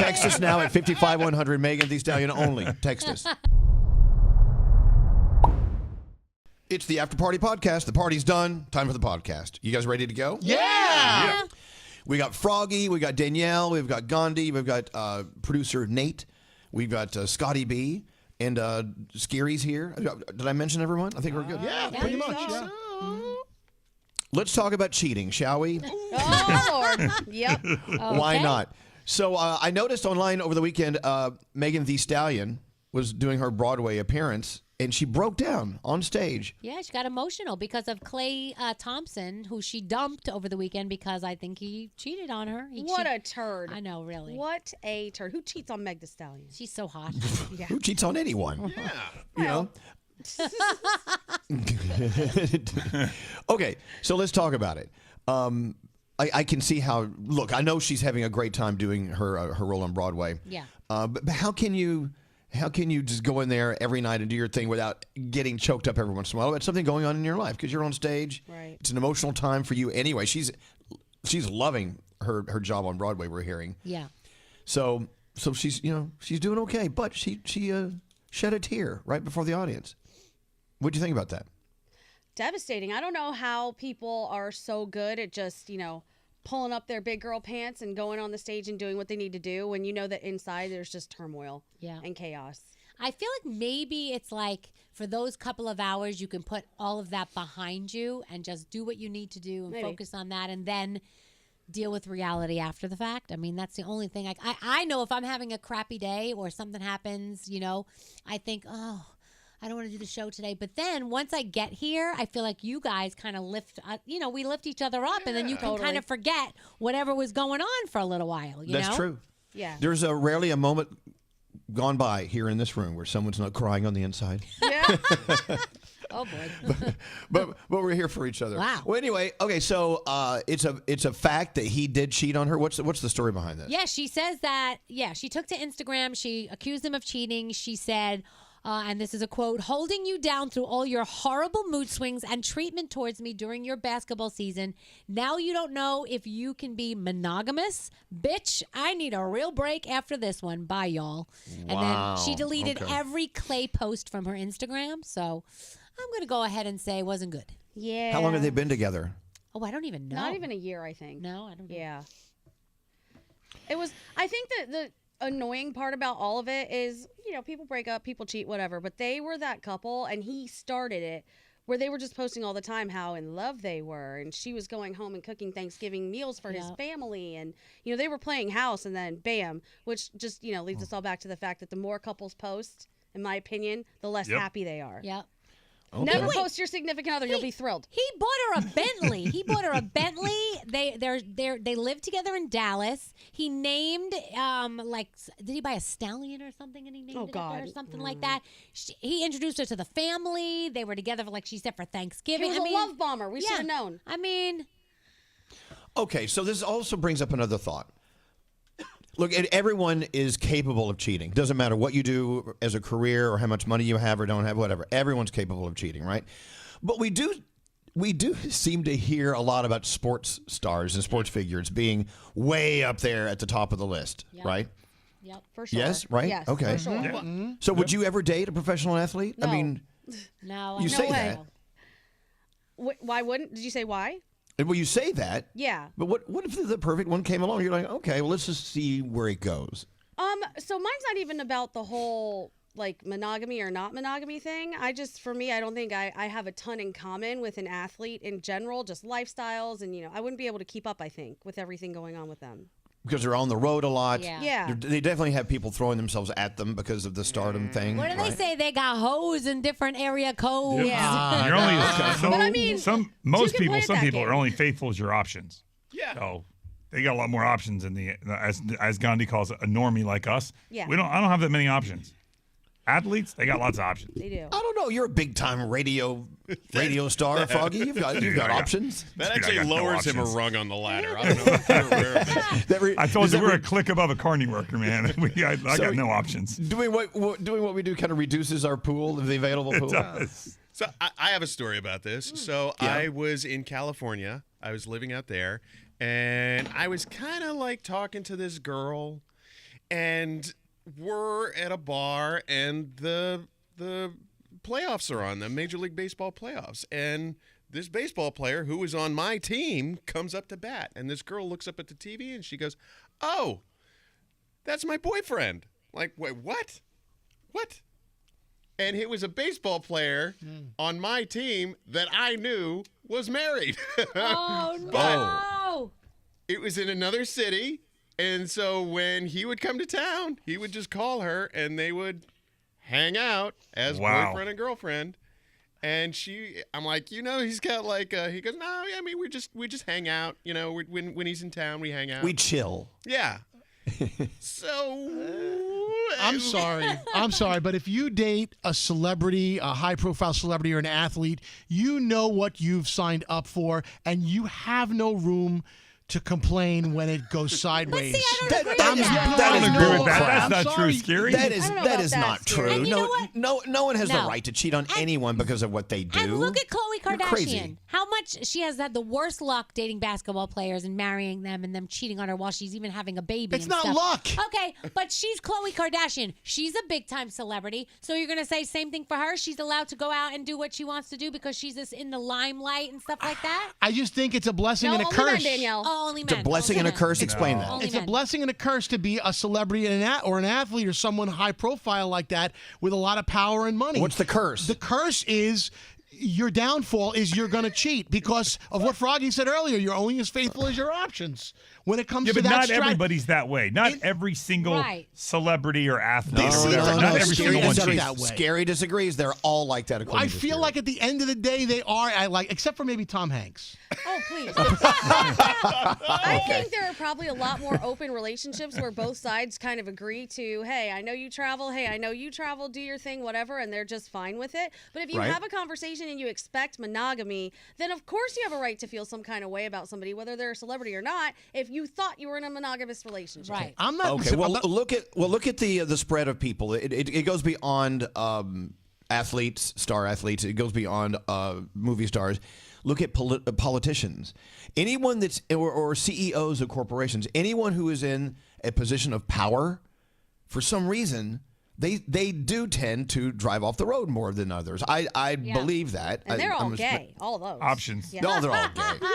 Text us now at 55100, Megan Thee Stallion only. Text us. It's the After Party Podcast. The party's done. Time for the podcast. You guys ready to go? Yeah. We got Froggy, we got Danielle, we've got Gandhi, we've got producer Nate, we've got Scotty B, and Scary's here. Did I mention everyone? I think we're good. Yeah, pretty much. Yeah. Let's talk about cheating, shall we? Oh, Lord. Yep. Why not? So I noticed online over the weekend, Megan Thee Stallion was doing her Broadway appearance, and she broke down on stage. Yeah, she got emotional because of Clay Thompson, who she dumped over the weekend because I think he cheated on her. What a turd. I know, really. What a turd. Who cheats on Meg Thee Stallion? She's so hot. Yeah. Who cheats on anyone? Yeah. You know? Okay, so let's talk about it. I can see how. Look, I know she's having a great time doing her role on Broadway. Yeah. But how can you just go in there every night and do your thing without getting choked up every once in a while? It's something going on in your life because you're on stage. Right. It's an emotional time for you anyway. She's loving her job on Broadway. We're hearing. Yeah. So she's she's doing okay, but she shed a tear right before the audience. What do you think about that? Devastating. I don't know how people are so good at just, pulling up their big girl pants and going on the stage and doing what they need to do when you know that inside there's just turmoil and chaos. I feel like maybe it's like for those couple of hours you can put all of that behind you and just do what you need to do and focus on that and then deal with reality after the fact. I mean, that's the only thing. I know if I'm having a crappy day or something happens, I think, oh, I don't want to do the show today. But then once I get here, I feel like you guys kind of lift, we lift each other up and then you can kind of forget whatever was going on for a little while. That's true. Yeah. There's rarely a moment gone by here in this room where someone's not crying on the inside. Yeah. Oh, boy. but we're here for each other. Wow. Well, anyway, okay, so it's a fact that he did cheat on her. What's the story behind that? Yeah, she says that, she took to Instagram. She accused him of cheating. She said, and this is a quote, holding you down through all your horrible mood swings and treatment towards me during your basketball season. Now you don't know if you can be monogamous. Bitch, I need a real break after this one. Bye, y'all. And then she deleted every Clay post from her Instagram. So I'm going to go ahead and say it wasn't good. Yeah. How long have they been together? Oh, I don't even know. Not even a year, I think. No, I don't know. Yeah. It was, I think that the annoying part about all of it is, people break up, people cheat, whatever, but they were that couple and he started it where they were just posting all the time how in love they were, and she was going home and cooking Thanksgiving meals for his family, and they were playing house, and then bam, which just leads us all back to the fact that the more couples post, in my opinion, the less happy they are. Yep. Okay. Never post your significant other, you'll be thrilled. He bought her a Bentley. They live together in Dallas. He named did he buy a stallion or something and he named it after her or something like that? He introduced her to the family. They were together for she said for Thanksgiving. He was a love bomber. We should have known. I mean, okay, so this also brings up another thought. Look, everyone is capable of cheating. Doesn't matter what you do as a career or how much money you have or don't have, whatever. Everyone's capable of cheating, right? But we do seem to hear a lot about sports stars and sports figures being way up there at the top of the list, right? Yep, for sure. Yes, right? Yes, okay. for sure. Yeah. So would you ever date a professional athlete? No. I mean, no. You say way. that. Why wouldn't? Did you say why? Well, you say that. Yeah. But what if the perfect one came along? You're like, okay, well, let's just see where it goes. So mine's not even about the whole monogamy or not monogamy thing. For me, I don't think I have a ton in common with an athlete in general, just lifestyles, and I wouldn't be able to keep up, I think, with everything going on with them. Because they're on the road a lot. Yeah. They definitely have people throwing themselves at them because of the stardom thing. What do they say? They got hoes in different area codes. Yeah. You're only But I mean, some people are only faithful as your options. Yeah. So they got a lot more options than as Gandhi calls it, a normie like us. Yeah. I don't have that many options. Athletes, they got lots of options. They do. I don't know. You're a big time radio star, Froggy. You've got options. That Dude, actually I got no lowers him a options. rung on the ladder. I don't know if you're aware of that. I told you we're a click above a carny worker, man. I got no options. Doing what we do kind of reduces our pool, the available pool. It does. So I have a story about this. So Yeah. I was in California. I was living out there, and I was kind of talking to this girl, and we're at a bar, and the playoffs are on, the Major League Baseball playoffs, and this baseball player who was on my team comes up to bat, and this girl looks up at the TV and she goes, "Oh, that's my boyfriend." Like, wait, what? What? And it was a baseball player on my team that I knew was married. Oh, no. It was in another city, and so when he would come to town, he would just call her, and they would hang out as boyfriend and girlfriend. And I'm like, he's got like, he goes, "No, I mean, we just hang out. When he's in town, we hang out. We chill." Yeah. So I'm sorry, but if you date a celebrity, a high-profile celebrity or an athlete, you know what you've signed up for, and you have no room to complain when it goes sideways. But see, I don't agree with that. I don't agree with that. crap. That's I'm not sorry. true, Scary. That is I don't know about that, not Scary. true. And you know what? No one has the No. right to cheat on anyone because of what they do. And look at Khloe You're crazy. Kardashian. How much she has had the worst luck dating basketball players and marrying them and them cheating on her while she's even having a baby. It's and not stuff. luck. Okay, but she's Khloe Kardashian. She's a big time celebrity. So you're gonna say same thing for her? She's allowed to go out and do what she wants to do because she's just in the limelight and stuff like that? I just think it's a blessing No, and a only men, curse. Danielle. Oh, only It's men. a blessing Only and a men. curse. Explain that. Only It's a men. blessing and a curse to be a celebrity and or an athlete or someone high profile like that with a lot of power and money. What's the curse? The curse is your downfall is you're going to cheat because of what Froggy said earlier. You're only as faithful as your options. When it comes Yeah, to but that not everybody's that way. Not every single Right. celebrity or athlete They or see whatever. that Not no, every Scary single one doesn't cheats. that way. Scary disagrees. They're all like that. according I to feel Scary. like at the end of the day, they are. Except for maybe Tom Hanks. Oh, please. I think there are probably a lot more open relationships where both sides kind of agree to, hey, I know you travel. Hey, I know you travel. Do your thing, whatever. And they're just fine with it. But if you Right. have a conversation and you expect monogamy, then of course you have a right to feel some kind of way about somebody, whether they're a celebrity or not, if you thought you were in a monogamous relationship. Right. I'm not. Okay, listen, well, I'm not- look at the spread of people. It goes beyond athletes, star athletes. It goes beyond movie stars. Look at politicians. Anyone that's or CEOs of corporations. Anyone who is in a position of power, for some reason, they do tend to drive off the road more than others. I believe that. And they're all I'm gay, all those. Options. Yeah. No, they're all gay.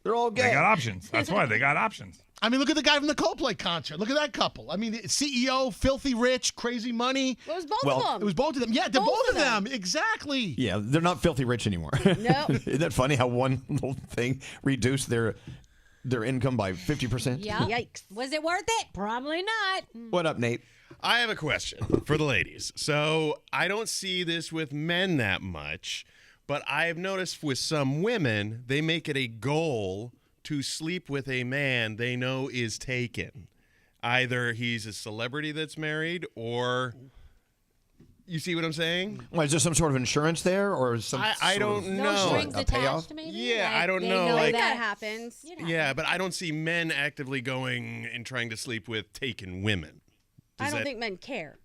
They're all gay. They got options. That's why they got options. I mean, look at the guy from the Coldplay concert. Look at that couple. I mean, the CEO, filthy rich, crazy money. It was both Well, of them. It was both of them. Yeah, they're Both both of of them. them. Exactly. Yeah, they're not filthy rich anymore. No. Isn't that funny how one little thing reduced their income by 50%? Yeah. Yikes. Was it worth it? Probably not. What up, Nate? I have a question for the ladies. So I don't see this with men that much, but I have noticed with some women, they make it a goal to sleep with a man they know is taken. Either he's a celebrity that's married or... You see what I'm saying? Well, is there some sort of insurance there, or some? I sort don't of- know. No strings A payoff? attached, maybe? Yeah, I don't they know, I like- think that happens. You know. Yeah, but I don't see men actively going and trying to sleep with taken women. I don't think men care.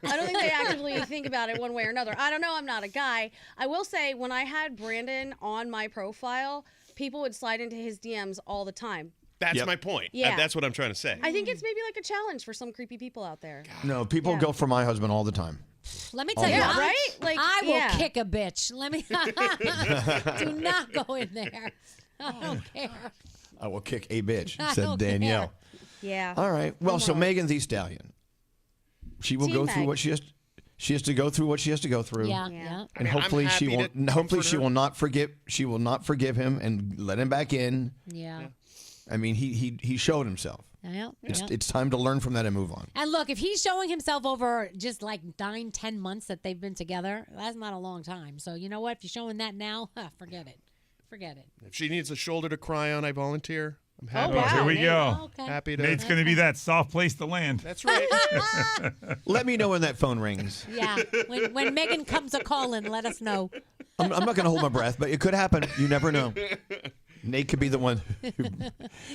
I don't think they actively think about it one way or another. I don't know. I'm not a guy. I will say, when I had Brandon on my profile, people would slide into his DMs all the time. That's Yep. my point. Yeah. That's what I'm trying to say. I think it's maybe like a challenge for some creepy people out there. No, people Yeah. go for my husband all the time. Let me tell you, Yeah, I- right? Like, I will yeah. kick a bitch. Let me do not go in there. I don't care. I will kick a bitch, I said don't Danielle. Yeah. All right. Well, so wrong. Megan Thee Stallion, she will Team go through Meg. what she has. She has to go through what she has to go through. Yeah, Yeah. yeah. And I mean, I'm hopefully she happy won't. to Hopefully comfort she her. will not forgive. She will not forgive him and let him back in. Yeah. I mean, he showed himself. Yeah. It's time to learn from that and move on. And look, if he's showing himself over just like 9-10 months that they've been together, that's not a long time. So you know what? If you're showing that now, forget it. Forget it. If she needs a shoulder to cry on, I volunteer. I'm happy. wow. Here we Nate. go. Okay. Happy to. Nate's going to be that soft place to land. That's right. Let me know when that phone rings. Yeah. When Megan comes a calling, let us know. I'm not going to hold my breath, but it could happen. You never know. Nate could be the one who Could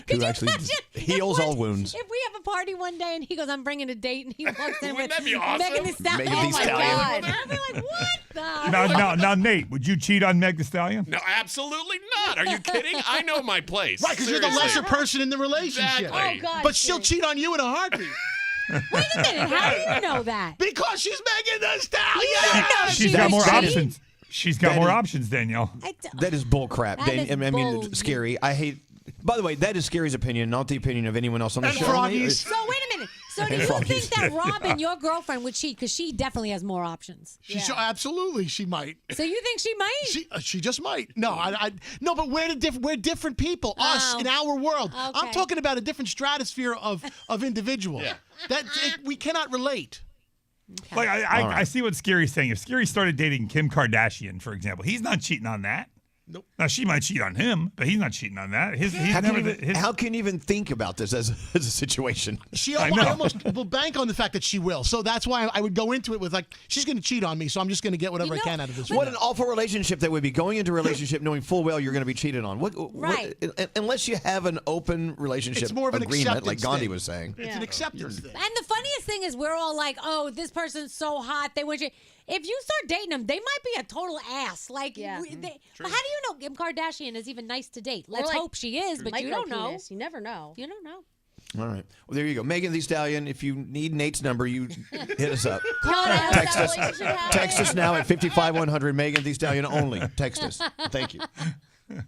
you actually imagine heals all wounds. If we have a party one day and he goes, I'm bringing a date, and he walks in Wouldn't with that be awesome? Megan Thee Stallion. Megan Thee Oh my Stallion. God. I'd be like, what? Now, Nate, would you cheat on Meg Thee Stallion? No, absolutely not. Are you kidding? I know my place. Right, because you're the Seriously. lesser person in the relationship. Exactly. Oh God. But she'll Siri. cheat on you in a heartbeat. Wait a minute. How do you know that? Because she's Megan Thee Stallion. know She's she got was more cheating. options. She's got That more is- options, Danielle. That is bull crap. That is I mean, bull- Scary. I hate. By the way, that is Scary's opinion, not the opinion of anyone else on the And show. Froggy's. So wait a minute. So do And you Froggy's. think that Robin, your girlfriend, would cheat? Because she definitely has more options. Absolutely, she might. So you think she might? She just might. No, no, but we're different people. Us Oh. in our world. I'm Okay. talking about a different stratosphere of individual. Yeah. We cannot relate. Like right. I see what Scary's saying. If Scary started dating Kim Kardashian, for example, he's not cheating on that. Nope. Now she might cheat on him, but he's not cheating on that. How can you even think about this as a situation? I know. almost will bank on the fact that she will. So that's why I would go into it with like, she's going to cheat on me, so I'm just going to get whatever I can out of this. What an awful relationship that would be, going into a relationship knowing full well you're going to be cheated on. Right. Unless you have an open relationship It's more of an agreement, like acceptance Gandhi thing. was saying. It's an acceptance thing. And the funniest thing is we're all like, oh, this person's so hot. They want you. If you start dating them, they might be a total ass. Like, Yeah. but how do you know Kim Kardashian is even nice to date? Let's like hope she is, but you don't know. Micro-penis. You never know. You don't know. All right. Well, there you go. Megan Thee Stallion, if you need Nate's number, you hit us up. God, I hope Text that us. relationship happens. Text us now at 55100, Megan Thee Stallion only. Text us. Thank you.